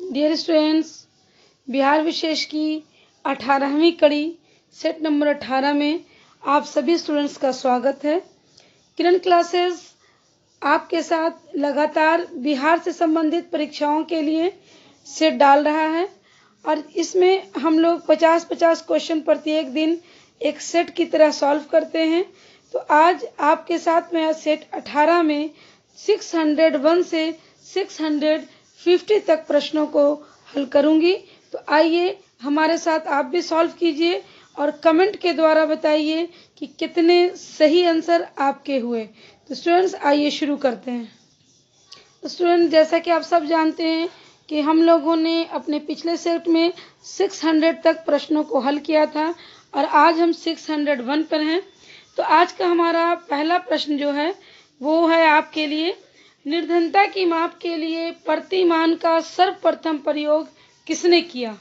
Dear students, Bihar विशेष की 18वीं कड़ी set number 18 में आप सभी स्टूडेंट्स का स्वागत है। किरण क्लासेस आपके साथ लगातार बिहार से संबंधित परीक्षाओं के लिए सेट डाल रहा है और इसमें हम लोग 50-50 क्वेश्चन प्रत्येक दिन एक सेट की तरह सॉल्व करते हैं। तो आज आपके साथ मैं सेट 18 में 601 से 650 तक प्रश्नों को हल करूंगी। तो आइए हमारे साथ आप भी सॉल्व कीजिए और कमेंट के द्वारा बताइए कि कितने सही आंसर आपके हुए। तो स्टूडेंट्स आइए शुरू करते हैं। तो स्टूडेंट, जैसा कि आप सब जानते हैं कि हम लोगों ने अपने पिछले सेट में 600 तक प्रश्नों को हल किया था और आज हम 601 पर हैं। तो आज का हमारा पहला प्रश्न जो है वो है आपके लिए, निर्धनता की माप के लिए प्रतिमान का सर्वप्रथम प्रयोग किसने किया?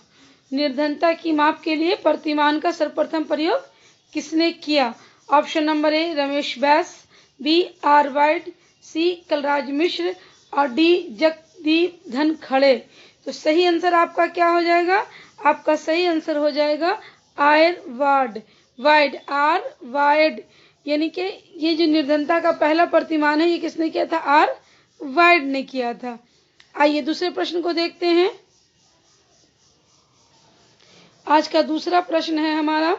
निर्धनता की माप के लिए प्रतिमान का सर्वप्रथम प्रयोग किसने किया? Option number A Ramesh Bais, B R White, C Kalraj Mishra और डी जगदीप धनखड़े। तो सही आंसर आपका क्या हो जाएगा? आपका सही आंसर हो जाएगा आर वाइड, आर वाइड, यानी कि ये जो निर्धनता का पहला प्रतिमान है ये किसने किया था? आर वाइड ने किया था। आइए दूसरे प्रश्न को देखते हैं। आज का दूसरा प्रश्न है हमारा,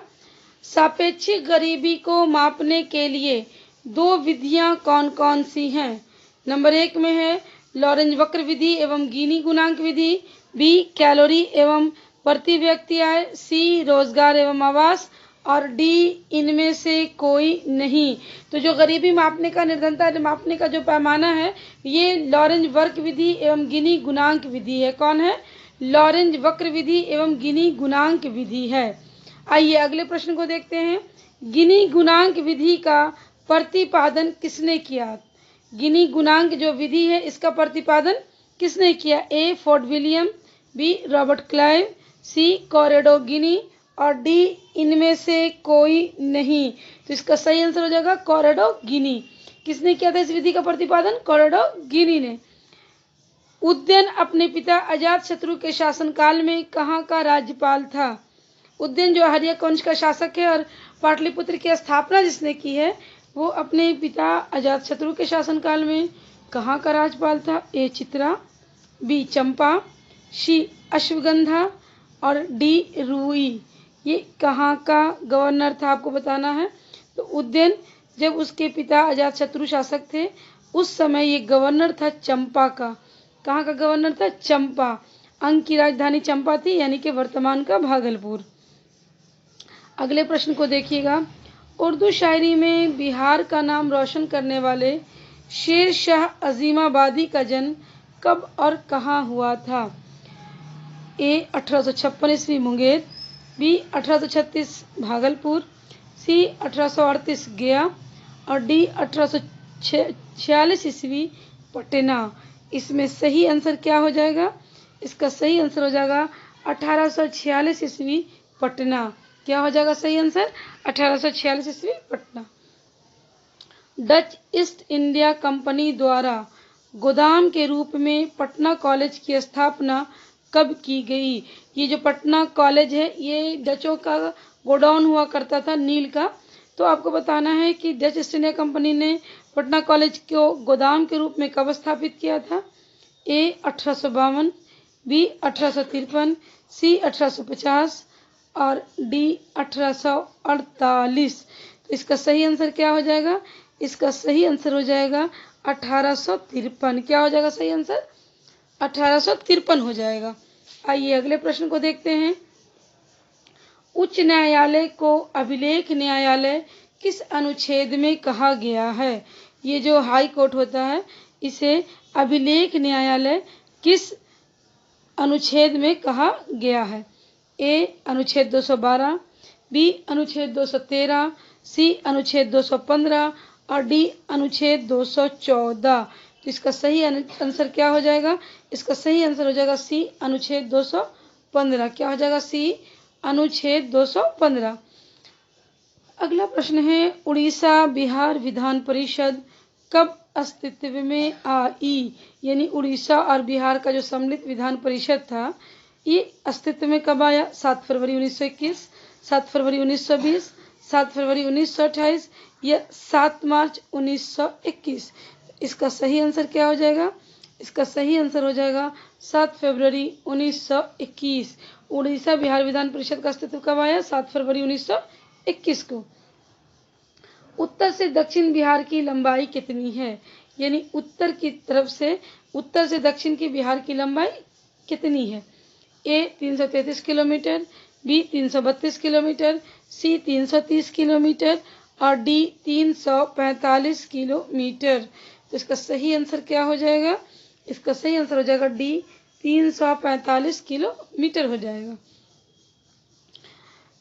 सापेक्षिक गरीबी को मापने के लिए दो विधियां कौन कौन सी हैं? नंबर 1 में है लॉरेंज वक्र विधि एवं गिनी गुणांक विधि, बी कैलोरी एवं प्रति व्यक्ति आय, सी रोजगार एवं आवास और डी इनमें से कोई नहीं। तो जो गरीबी मापने का, निर्धनता मापने का जो पैमाना है ये लॉरेंज वक्र विधि एवं गिनी गुणांक विधि है। कौन है? लॉरेंज वक्र विधि एवं गिनी गुणांक विधि है। आइए अगले प्रश्न को देखते हैं। गिनी गुणांक विधि का प्रतिपादन किसने किया? गिनी गुणांक जो विधि है इसका प्रतिपादन किसने किया? A Ford William, B Robert Clive, C Corrado Gini और डी इनमें से कोई नहीं। तो इसका सही आंसर हो जाएगा कॉरेडो गिनी। किसने किया था इस विधि का प्रतिपादन? कॉरेडो गिनी ने। उदयन अपने पिता अजातशत्रु के शासनकाल में कहाँ का राज्यपाल था? उदयन जो हर्यक वंश का शासक है और पाटलिपुत्र की स्थापना जिसने की है वो अपने पिता अजातशत्रु के शासनकाल में कहाँ का राज्यपाल था? ए चित्रा, बी चंपा, सी अश्वगंधा और डी रूई। ये कहाँ का गवर्नर था आपको बताना है। तो उदयन जब उसके पिता अजातशत्रु शासक थे उस समय ये गवर्नर था चंपा का। कहाँ का गवर्नर था? चंपा। अंग की राजधानी चंपा थी, यानी कि वर्तमान का भागलपुर। अगले प्रश्न को देखिएगा। उर्दू शायरी में बिहार का नाम रोशन करने वाले शेर शाह अजीमाबादी का जन्म कब और कहाँ हुआ था? ए 1856 ईस्वी मुंगेर, बी 1836 भागलपुर, सी 1838 गया और डी 1846 ईस्वी पटना। इसमें सही आंसर क्या हो जाएगा? इसका सही आंसर हो जाएगा 1846 ईस्वी पटना। क्या हो जाएगा सही आंसर? 1846 ईस्वी Patna. Dutch east India company द्वारा गोदाम के रूप में पटना कॉलेज की स्थापना कब की गई? ये जो पटना कॉलेज है ये डचों का गोडाउन हुआ करता था नील का। तो आपको बताना है कि डच ईस्ट इंडिया कंपनी ने पटना कॉलेज को गोदाम के रूप में कब स्थापित किया था? ए 1852, बी 1853, सी 1850 और डी 1848। तो इसका सही आंसर क्या हो जाएगा? इसका सही आंसर हो जाएगा 1853। क्या हो जाएगा सही आंसर? 1853 हो जाएगा। आइए अगले प्रश्न को देखते हैं। उच्च न्यायालय को अभिलेख न्यायालय किस अनुच्छेद में कहा गया है? ये जो हाई कोर्ट होता है इसे अभिलेख न्यायालय किस अनुच्छेद में कहा गया है? ए अनुच्छेद 212, बी अनुच्छेद 213, सी अनुच्छेद 215 और डी अनुच्छेद 214। तो इसका सही आंसर क्या हो जाएगा? इसका सही आंसर हो जाएगा सी अनुच्छेद 215। क्या हो जाएगा? सी अनुच्छेद 215। अगला प्रश्न है, उड़ीसा बिहार विधान परिषद कब अस्तित्व में आई, यानी उड़ीसा और बिहार का जो सम्मिलित विधान परिषद था, ये अस्तित्व में कब आया? 7 फरवरी 1921, 7 फरवरी 1920, 7 फरवरी 1928 या 7 मार्च 1921। इसका सही आंसर क्या हो जाएगा? इसका सही आंसर हो जाएगा 7 फरवरी 1921। उड़ीसा बिहार विधान परिषद का अस्तित्व कब आया? 7 फरवरी 1921 को। उत्तर से दक्षिण बिहार की लंबाई कितनी है? यानी उत्तर की तरफ से, उत्तर से दक्षिण की बिहार की लंबाई कितनी है? ए 333 किलोमीटर, बी 332 किलोमीटर, सी 330 किलोमीटर और डी 345 किलोमीटर। तो इसका सही आंसर क्या हो जाएगा? इसका सही आंसर हो जाएगा डी 345 किलोमीटर हो जाएगा।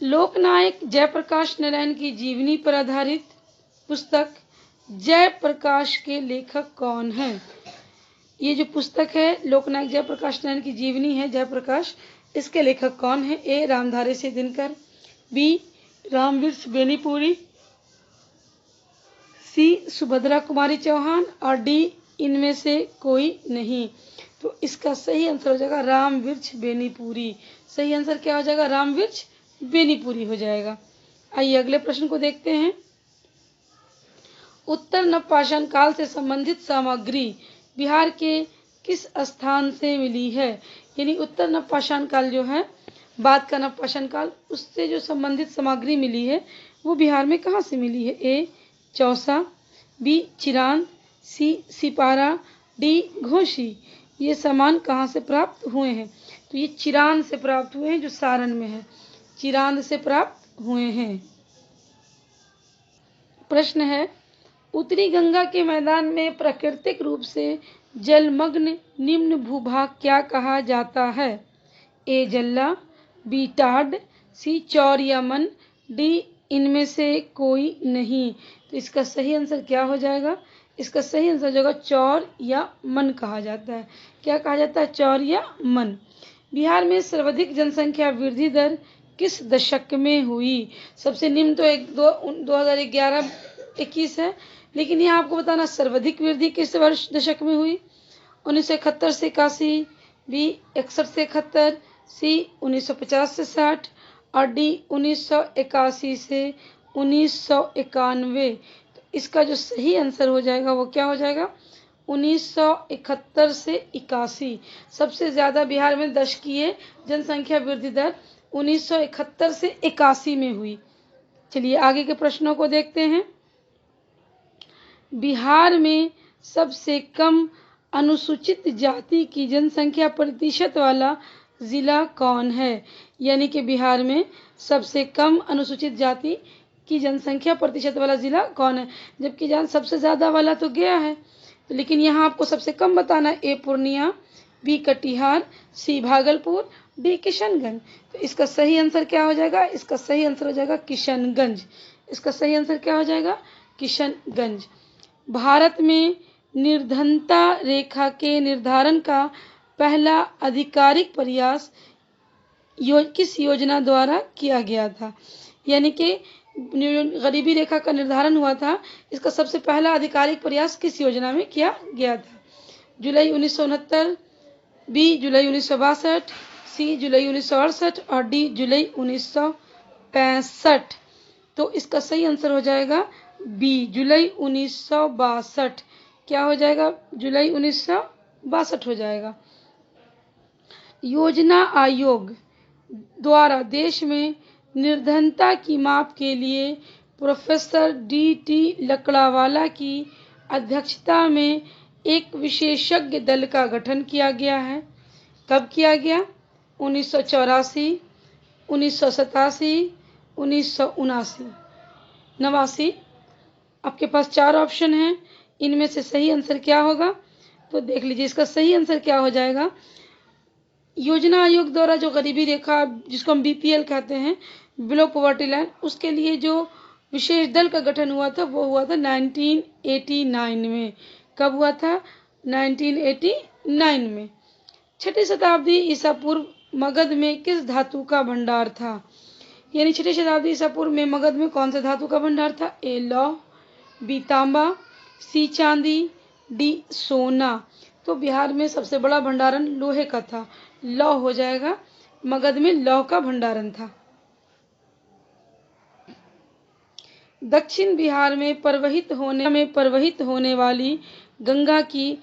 लोकनायक जयप्रकाश नारायण की जीवनी पर आधारित पुस्तक जयप्रकाश के लेखक कौन हैं? ये जो पुस्तक है लोकनायक जयप्रकाश नारायण की जीवनी है जयप्रकाश, इसके लेखक कौन है? ए रामधारी सिंह दिनकर, बी रामवृक्ष बेनीपुरी, सी सुभद्रा कुमारी चौहान और डी इनमें से कोई नहीं। तो इसका सही आंसर हो जाएगा रामवृक्ष बेनीपुरी। सही आंसर क्या हो जाएगा? रामवृक्ष बेनीपुरी हो जाएगा। आइए अगले प्रश्न को देखते हैं। उत्तर नवपाषाण काल से संबंधित सामग्री बिहार के किस स्थान से मिली है? यानी उत्तर नवपाषाण काल जो है, बाद का नवपाषाण काल, उससे जो संबंधित सामग्री मिली है वो बिहार में कहाँ से मिली है? ए चौसा, बी चिरान, सी सिपारा, डी घोसी। ये सामान कहाँ से प्राप्त हुए हैं? तो ये चिरान से प्राप्त हुए हैं, जो सारण में है, चिरांद से प्राप्त हुए हैं। प्रश्न है, उत्तरी गंगा के मैदान में प्राकृतिक रूप से जलमग्न निम्न भूभाग क्या कहा जाता है? ए जल्ला, बी टाड, सी चौर या मन, डी इनमें से कोई नहीं। तो इसका सही आंसर क्या हो जाएगा? इसका सही आंसर हो जाएगा चौर या मन कहा जाता है। क्या कहा जाता है? चौर या मन। बिहार में सर्वाधिक जनसंख्या वृद्धि दर किस दशक में हुई? सबसे निम्न तो 2011-21 है, लेकिन यहाँ आपको बताना सर्वाधिक वृद्धि किस वर्ष दशक में हुई? 1971 से 81, बी 61 से 71, सी 1950 से 60 और डी 1981 से 1991। तो इसका जो सही आंसर हो जाएगा वो क्या हो जाएगा? 1971 से 81। सबसे ज़्यादा बिहार में दशकीय जनसंख्या वृद्धि दर 1971 से 81 में हुई। चलिए आगे के प्रश्नों को देखते हैं। बिहार में सबसे कम अनुसूचित जाति की जनसंख्या प्रतिशत वाला जिला कौन है? यानी कि बिहार में सबसे कम अनुसूचित जाति की जनसंख्या प्रतिशत वाला जिला कौन है? जबकि जहाँ सबसे ज़्यादा वाला तो गया है, तो लेकिन यहाँ आपको सबसे कम बताना है। ए पूर्णिया, बी कटिहार, सी भागलपुर, डी किशनगंज। तो इसका सही आंसर क्या हो जाएगा? इसका सही आंसर हो जाएगा किशनगंज। इसका सही आंसर क्या हो जाएगा? किशनगंज। भारत में निर्धनता रेखा के निर्धारण का पहला आधिकारिक प्रयास किस योजना द्वारा किया गया था? यानी कि गरीबी रेखा का निर्धारण हुआ था, इसका सबसे पहला आधिकारिक प्रयास किस योजना में किया गया था? जुलाई 1969, बी जुलाई 1962, सी जुलाई 1968 और डी जुलाई 1965। तो इसका सही आंसर हो जाएगा बी जुलाई 1962। क्या हो जाएगा? जुलाई 1962 हो जाएगा। योजना आयोग द्वारा देश में निर्धनता की माप के लिए प्रोफेसर डी.टी. लकड़ावाला की अध्यक्षता में एक विशेषज्ञ दल का गठन किया गया है। कब किया गया? 1984, 1987, 1989। आपके पास 4 ऑप्शन हैं, इनमें से सही आंसर क्या होगा? तो देख लीजिए, इसका सही आंसर क्या हो जाएगा? योजना आयोग द्वारा जो गरीबी रेखा, जिसको हम बीपीएल कहते हैं, बिलो पॉवर्टी लाइन, उसके लिए जो विशेष दल का गठन हुआ था वो हुआ था 1989 में। कब हुआ था? 1989 में। 6ठी शताब्दी ईसा पूर्व मगध में किस धातु का भंडार था? यानी 6ठी शताब्दी ईसा पूर्व में मगध में कौन से धातु का भंडार था? ए लौह, बी तांबा, सी चांदी, डी सोना। तो बिहार में सबसे बड़ा भंडारण लोहे का था, लौह हो जाएगा। मगध में लौह का भंडारण था। दक्षिण बिहार में प्रवहित होने वाली गंगा की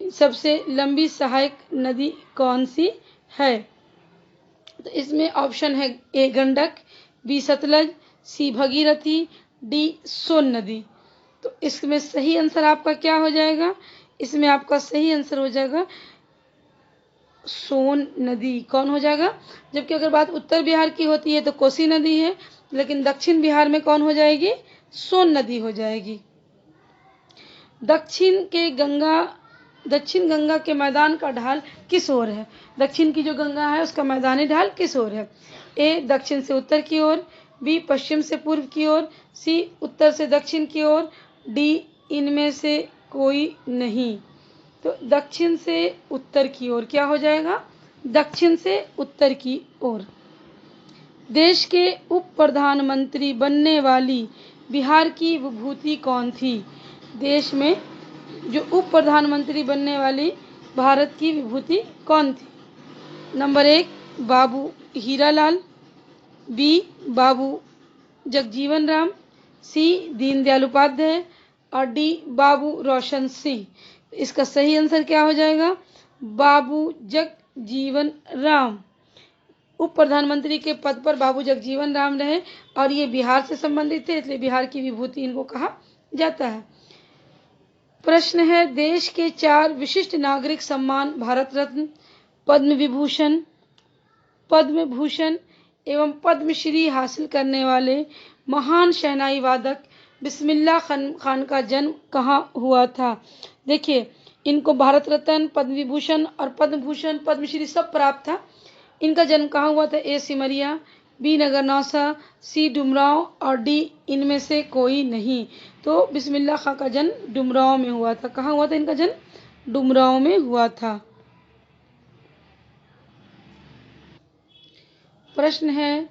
सबसे लंबी सहायक नदी कौन सी है? तो इसमें ऑप्शन है ए गंडक, बी सतलज, सी भगीरथी, डी सोन नदी। तो इसमें सही आंसर आपका क्या हो जाएगा? इसमें आपका सही आंसर हो जाएगा सोन नदी। कौन हो जाएगा? जबकि अगर बात उत्तर बिहार की होती है तो कोसी नदी है, लेकिन दक्षिण बिहार में कौन हो जाएगी? सोन नदी हो जाएगी। दक्षिण गंगा के मैदान का ढाल किस ओर है? दक्षिण की जो गंगा है उसका मैदानी ढाल किस ओर है? ए दक्षिण से उत्तर की ओर, बी पश्चिम से पूर्व की ओर, सी उत्तर से दक्षिण की ओर, डी इनमें से कोई नहीं। तो दक्षिण से उत्तर की ओर क्या हो जाएगा? दक्षिण से उत्तर की ओर। देश के उप प्रधानमंत्री बनने वाली बिहार की विभूति कौन थी? देश में जो उप प्रधानमंत्री बनने वाली भारत की विभूति कौन थी? नंबर 1 बाबू हीरालाल, बी बाबू जगजीवन राम, सी दीनदयाल उपाध्याय और डी बाबू रोशन सिंह। इसका सही आंसर क्या हो जाएगा? बाबू जगजीवन राम। उप प्रधानमंत्री के पद पर बाबू जगजीवन राम रहे और ये बिहार से संबंधित थे, इसलिए बिहार की विभूति इनको कहा जाता है। प्रश्न है, देश के 4 विशिष्ट नागरिक सम्मान भारत रत्न, पद्म विभूषण, पद्म भूषण एवं पद्मश्री हासिल करने वाले महान शहनाई वादक बिस्मिल्लाह खान का जन्म कहाँ हुआ था? देखिए, इनको भारत रत्न, पद्म विभूषण और पद्म भूषण, पद्मश्री सब प्राप्त था। इनका जन्म कहाँ हुआ था? ए सिमरिया, बी नगरनौसा, सी डुमरांव और डी इनमें से कोई नहीं। तो बिस्मिल्लाह खां का जन्म डुमरांव में हुआ था। कहाँ हुआ था इनका जन्म? डुमरांव में हुआ था। प्रश्न है,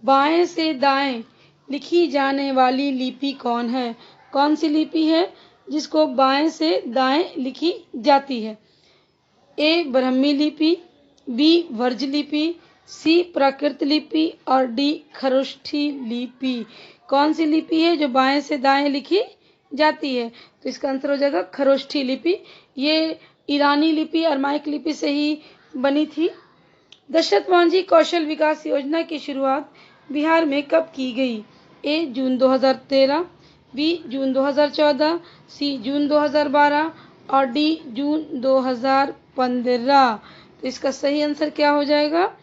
बाएं से दाएं लिखी जाने वाली लिपि कौन है? कौन सी लिपि है जिसको बाएं से दाएं लिखी जाती है? ए ब्रह्मी लिपि, बी वर्ज लिपि, सी प्राकृत लिपि और डी खरोष्ठी लिपि। कौन सी लिपि है जो बाएं से दाएं लिखी जाती है? तो इसका आंसर हो जाएगा खरोष्ठी लिपि। ये ईरानी लिपि अरमाइक लिपि से ही बनी थी। दशरथ मांझी कौशल विकास योजना की शुरुआत बिहार में कब की गई? ए जून 2013, बी जून 2014, सी जून 2012 और डी जून 2015। तो इसका सही आंसर क्या हो जाएगा?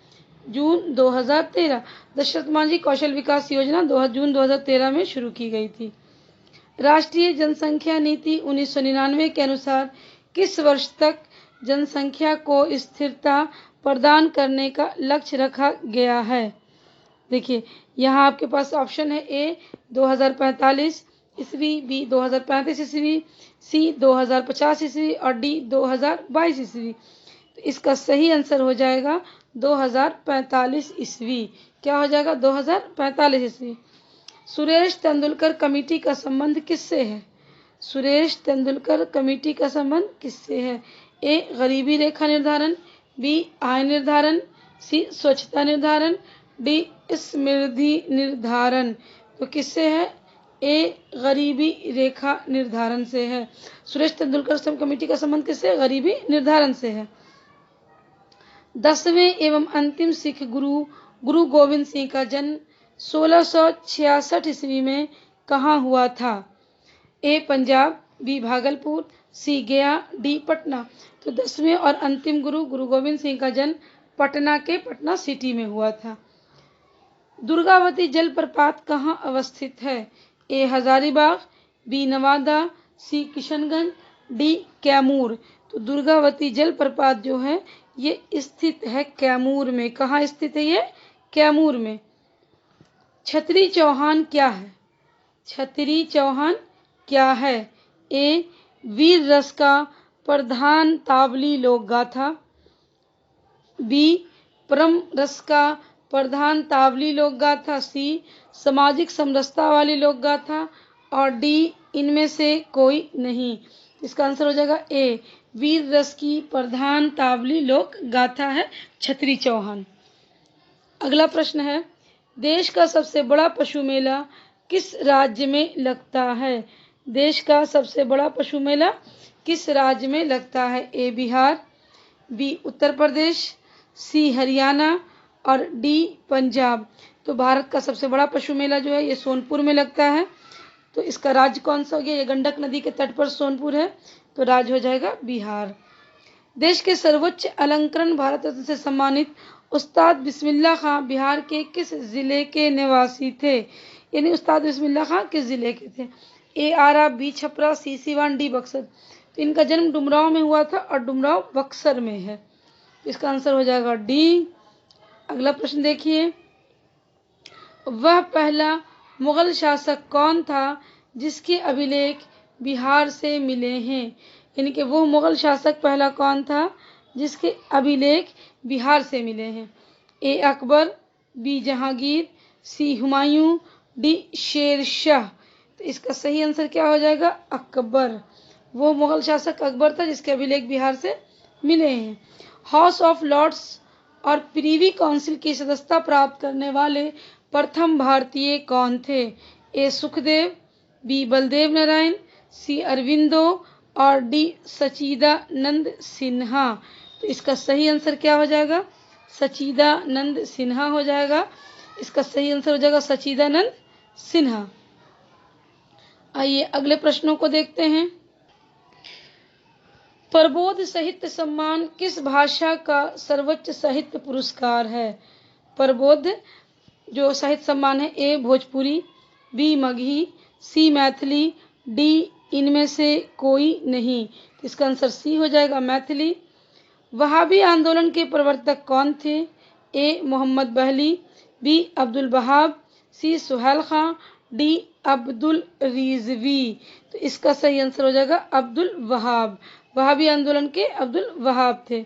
जून 2013। दशरथ मांझी कौशल विकास योजना जून 2013 में शुरू की गई थी। राष्ट्रीय जनसंख्या नीति 1999 के अनुसार किस वर्ष तक जनसंख्या को स्थिरता प्रदान करने का लक्ष्य रखा गया है? देखिए, यहाँ आपके पास ऑप्शन है ए 2045 ईस्वी, बी 2035 ईस्वी, सी 2050 ईस्वी और डी 2022 ईस्वी। तो इसका सही आंसर हो जाएगा 2045 ईस्वी। क्या हो जाएगा? 2045 ईस्वी। सुरेश तेंदुलकर कमेटी का संबंध किससे है? सुरेश तेंदुलकर कमेटी का संबंध किससे है? ए गरीबी रेखा निर्धारण, बी आय निर्धारण, सी स्वच्छता निर्धारण, डी समृद्धि निर्धारण। तो किससे है? ए गरीबी रेखा निर्धारण से है। सुरेश तेंदुलकर कमेटी का संबंध किससे? गरीबी निर्धारण से है। 10वें एवं अंतिम सिख गुरु गोविंद सिंह का जन्म 1666 ईस्वी में कहाँ हुआ था? ए पंजाब, बी भागलपुर, सी गया, डी पटना। तो 10वें और अंतिम गुरु गोविंद सिंह का जन्म पटना के पटना सिटी में हुआ था। दुर्गावती जलप्रपात कहाँ अवस्थित है? ए हजारीबाग, बी नवादा, सी किशनगंज, डी कैमूर। तो दुर्गावती जलप्रपात जो है ये स्थित है कैमूर में। कहाँ स्थित है ये? कैमूर में। छतरी चौहान क्या है? छतरी चौहान क्या है? ए वीर रस का प्रधान तावली लोक गाथा, बी परम रस का प्रधान तावली लोक गाथा, सी सामाजिक समरसता वाली लोक गाथा और डी इनमें से कोई नहीं। इसका आंसर हो जाएगा ए। वीर रस की प्रधान तावली लोक गाथा है छतरी चौहान। अगला प्रश्न है, देश का सबसे बड़ा पशु मेला किस राज्य में लगता है? देश का सबसे बड़ा पशु मेला किस राज्य में लगता है? ए बिहार, बी उत्तर प्रदेश, सी हरियाणा और डी पंजाब। तो भारत का सबसे बड़ा पशु मेला जो है ये सोनपुर में लगता है। तो इसका राज्य कौन सा हो गया? ये गंडक नदी के तट पर सोनपुर है, तो राज्य हो जाएगा बिहार। देश के सर्वोच्च अलंकरण भारत रत्न से सम्मानित उस्ताद बिस्मिल्लाह खां बिहार के किस जिले के निवासी थे? यानी उस्ताद बिस्मिल्लाह खां किस जिले के थे? ए आरा, बी छपरा, सी सीवान, डी बक्सर। तो इनका जन्म डुमरांव में हुआ था और डुमरांव बक्सर में है। तो इसका आंसर हो जाएगा डी। अगला प्रश्न देखिए, वह पहला मुगल शासक कौन था जिसके अभिलेख बिहार से मिले हैं? यानी कि वो मुगल शासक पहला कौन था जिसके अभिलेख बिहार से मिले हैं? ए अकबर, बी जहांगीर, सी हुमायूं, डी शेर शाह। तो इसका सही आंसर क्या हो जाएगा? अकबर। वो मुगल शासक अकबर था जिसके अभिलेख बिहार से मिले हैं। हाउस ऑफ लॉर्ड्स और प्रीवी काउंसिल की सदस्यता प्राप्त करने वाले प्रथम भारतीय कौन थे? ए सुखदेव, बी बलदेव नारायण, सी अरविंदो और डी सचिदानंद सिन्हा। तो इसका सही आंसर क्या हो जाएगा? सचिदानंद सिन्हा हो जाएगा। इसका सही आंसर हो जाएगा सचिदानंद सिन्हा। आइए अगले प्रश्नों को देखते हैं। प्रबोध साहित्य सम्मान किस भाषा का सर्वोच्च साहित्य पुरस्कार है? प्रबोध जो साहित्य सम्मान है, ए भोजपुरी, बी मगही, सी मैथिली, डी इनमें से कोई नहीं। तो इसका आंसर सी हो जाएगा मैथिली। वहाबी आंदोलन के प्रवर्तक कौन थे? ए मोहम्मद बहली, बी अब्दुल वहाब, सी सुहेल खां, डी अब्दुल रिजवी। तो इसका सही आंसर हो जाएगा अब्दुल वहाब। वहाबी आंदोलन के अब्दुल वहाब थे।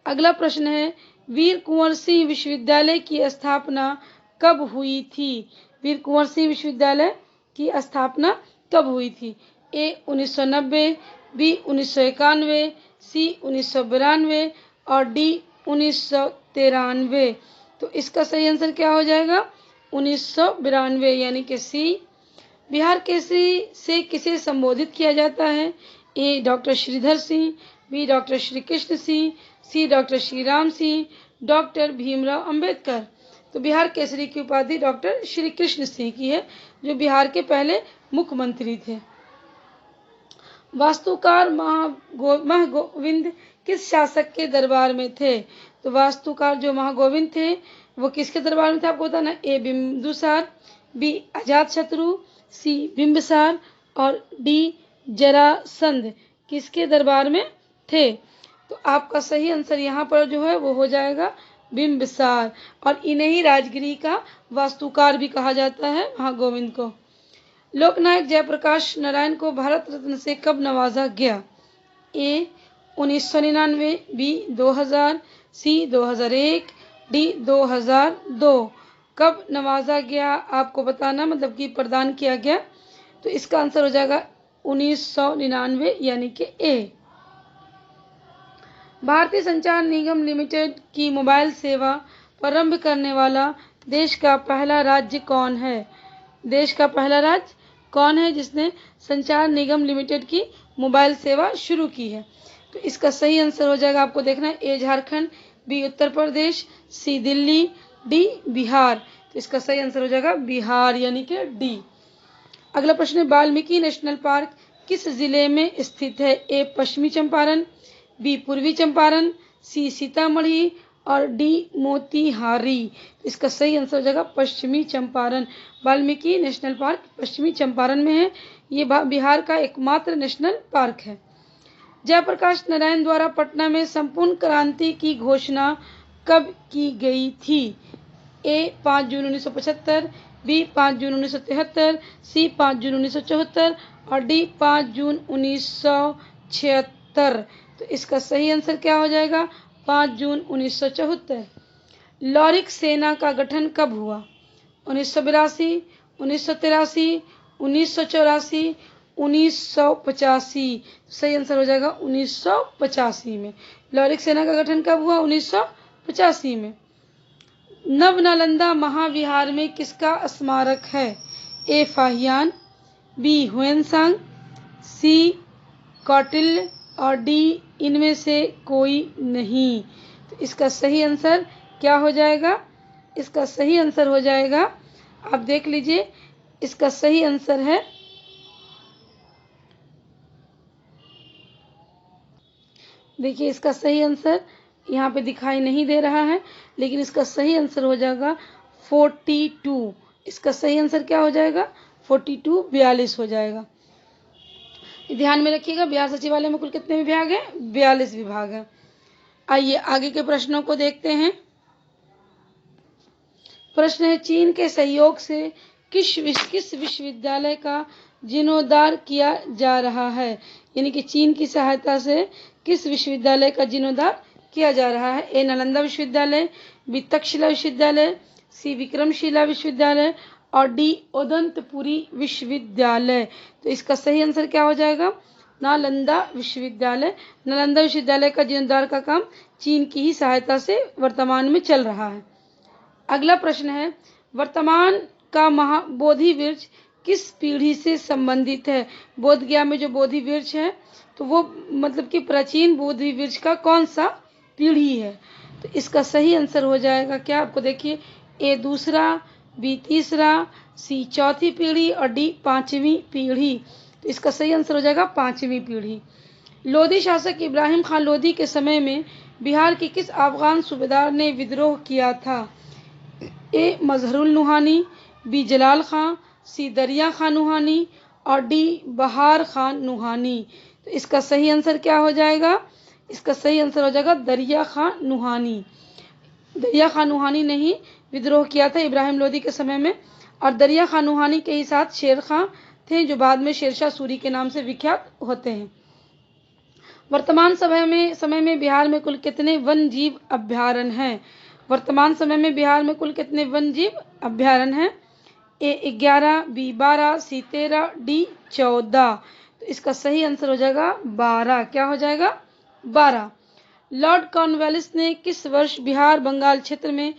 अगला प्रश्न है, वीर कुंवर सिंह विश्वविद्यालय की स्थापना कब हुई थी? वीर कुंवर सिंह विश्वविद्यालय की स्थापना कब हुई थी? ए 1990, बी 1991, सी 1992 और डी 1993। तो इसका सही आंसर क्या हो जाएगा? 1992 यानी कि सी। बिहार केसरी से किसे संबोधित किया जाता है? A doctor Shridhar Singh, B doctor Shri Krishna Singh, C doctor Shri Ram Singh, doctor Bhimrao Ambedkar. तो बिहार केसरी की उपाधि डॉक्टर श्री कृष्ण सिंह की है, जो बिहार के पहले मुख्यमंत्री थे। वास्तुकार महागोविंद किस शासक के दरबार में थे? तो वास्तुकार जो महागोविंद थे वो किसके दरबार में थे आपको बताना? ए बिंदुसार, बी अजातशत्रु, सी बिंबिसार और डी जरासंध। किसके दरबार में थे? तो आपका सही आंसर यहाँ पर जो है वो हो जाएगा बिंबिसार। और इन्हें ही राजगिरी का वास्तुकार भी कहा जाता है, महागोविंद को। लोकनायक जयप्रकाश नारायण को भारत रत्न से कब नवाजा गया? ए 1999, बी 2000, सी 2001, डी 2002। कब नवाजा गया आपको बताना, मतलब कि प्रदान किया गया। तो इसका आंसर हो जाएगा 1999 यानी कि ए। भारतीय संचार निगम लिमिटेड की मोबाइल सेवा प्रारंभ करने वाला देश का पहला राज्य कौन है? देश का पहला राज्य कौन है जिसने संचार निगम लिमिटेड की मोबाइल सेवा शुरू की है? तो इसका सही आंसर हो जाएगा आपको देखना है, ए झारखंड, बी उत्तर प्रदेश, सी दिल्ली, डी बिहार। तो इसका सही आंसर हो जाएगा बिहार यानी कि डी। अगला प्रश्न है, वाल्मीकि नेशनल पार्क किस जिले में स्थित है? ए पश्चिमी चंपारण, बी पूर्वी चंपारण, सी सीतामढ़ी और डी मोतिहारी। इसका सही आंसर हो जाएगा पश्चिमी चंपारण। वाल्मीकि नेशनल पार्क पश्चिमी चंपारण में है। ये बिहार का एकमात्र नेशनल पार्क है। जयप्रकाश नारायण द्वारा पटना में संपूर्ण क्रांति की घोषणा कब की गई थी? ए 5 जून 1975, बी 5 जून 1973, सी 5 जून 1974 और डी 5 जून 1976। तो इसका सही आंसर क्या हो जाएगा? 5 जून 1974। लॉरिक सेना का गठन कब हुआ? 1982, 1983, 1984, 1985। सही आंसर हो जाएगा 1985 में। लौरिक सेना का गठन कब हुआ? 1985 में। नव नालंदा महाविहार में किसका स्मारक है? ए फाहियान, बी हुएनसांग, सी कौटिल्य और डी इनमें से कोई नहीं। तो इसका सही आंसर क्या हो जाएगा? इसका सही आंसर हो जाएगा, आप देख लीजिए, इसका सही आंसर है, देखिए इसका सही आंसर यहाँ पे दिखाई नहीं दे रहा है, लेकिन इसका सही आंसर हो जाएगा 42। इसका सही आंसर क्या हो जाएगा? 42, 42 हो जाएगा। ध्यान में रखिएगा, बिहार सचिवालय में कुल कितने विभाग हैं? 42 विभाग हैं। आइए आगे के प्रश्नों को देखते हैं। प्रश्न है, चीन के सहयोग से किस विश्वविद्यालय का जीर्णोद्धार किया जा रहा है? यानी कि चीन की सहायता से किस विश्वविद्यालय का जीर्णोद्धार किया जा रहा है? ए नालंदा विश्वविद्यालय, बी तक्षशिला विश्वविद्यालय, सी विक्रमशिला विश्वविद्यालय और डी उदंतपुरी विश्वविद्यालय। तो इसका सही आंसर क्या हो जाएगा? नालंदा विश्वविद्यालय। नालंदा विश्वविद्यालय का जीर्णोद्धार का काम चीन की ही सहायता से वर्तमान में चल रहा है। अगला प्रश्न है, वर्तमान का बोधि वृक्ष किस पीढ़ी से संबंधित है? बोध गया में जो बोधि वृक्ष है, तो वो मतलब कि प्राचीन बोधि वृक्ष का कौन सा पीढ़ी है? तो इसका सही आंसर हो जाएगा क्या? आपको देखिए, ए दूसरा, बी तीसरा, सी चौथी पीढ़ी और डी पांचवी पीढ़ी। तो इसका सही आंसर हो जाएगा पांचवी पीढ़ी। लोधी शासक इब्राहिम खान लोधी के समय में बिहार के किस अफगान सूबेदार ने विद्रोह किया था? ए मजहरुल नुहानी, बी जलाल खां, सी दरिया खान नुहानी और डी बहार खान नुहानी। तो इसका सही आंसर क्या हो जाएगा? इसका सही आंसर हो जाएगा दरिया खान नुहानी। दरिया खान नुहानी ने ही विद्रोह किया था इब्राहिम लोधी के समय में, और दरिया खान नुहानी के ही साथ शेर खां थे, जो बाद में शेरशाह सूरी के नाम से विख्यात होते हैं। वर्तमान समय में बिहार में कुल कितने वन जीव अभ्यारण्य हैं? वर्तमान समय में बिहार में कुल कितने वन जीव अभ्यारण्य हैं? ए 11, बी 12, सी 13, डी 14। तो इसका सही आंसर हो जाएगा 12। क्या हो जाएगा? 12। लॉर्ड कॉर्नवालिस ने किस वर्ष बिहार बंगाल क्षेत्र में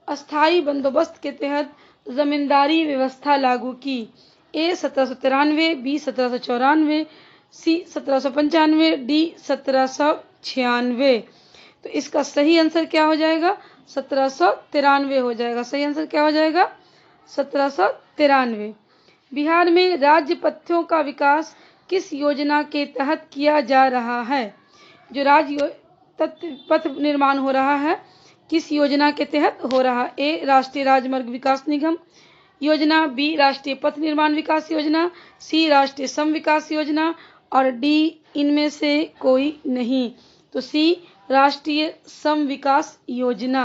अस्थायी बंदोबस्त के तहत जमींदारी व्यवस्था लागू की? ए 1793, बी 1794, सी 1795, डी 1796। तो इसका सही आंसर क्या हो जाएगा? 1793 हो जाएगा। सही आंसर क्या हो जाएगा? 1793। बिहार में राज्य पथों का विकास किस योजना के तहत किया जा रहा है? जो राज्य पथ निर्माण हो रहा है, किस योजना के तहत हो रहा है? ए राष्ट्रीय राजमार्ग विकास निगम योजना, बी राष्ट्रीय पथ निर्माण विकास योजना, सी राष्ट्रीय सम विकास योजना और डी इनमें से कोई नहीं। तो सी राष्ट्रीय सम विकास योजना।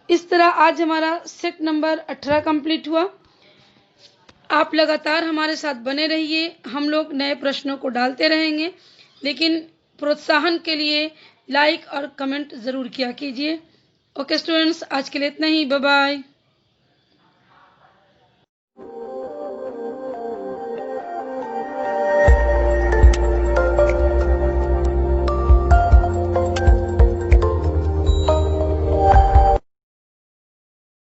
इस तरह आज हमारा सेट नंबर 18 कंप्लीट हुआ। आप लगातार हमारे साथ बने रहिए, हम लोग नए प्रश्नों को डालते रहेंगे, लेकिन प्रोत्साहन के लिए लाइक और कमेंट ज़रूर किया कीजिए। ओके स्टूडेंट्स, आज के लिए इतना ही। Bye bye.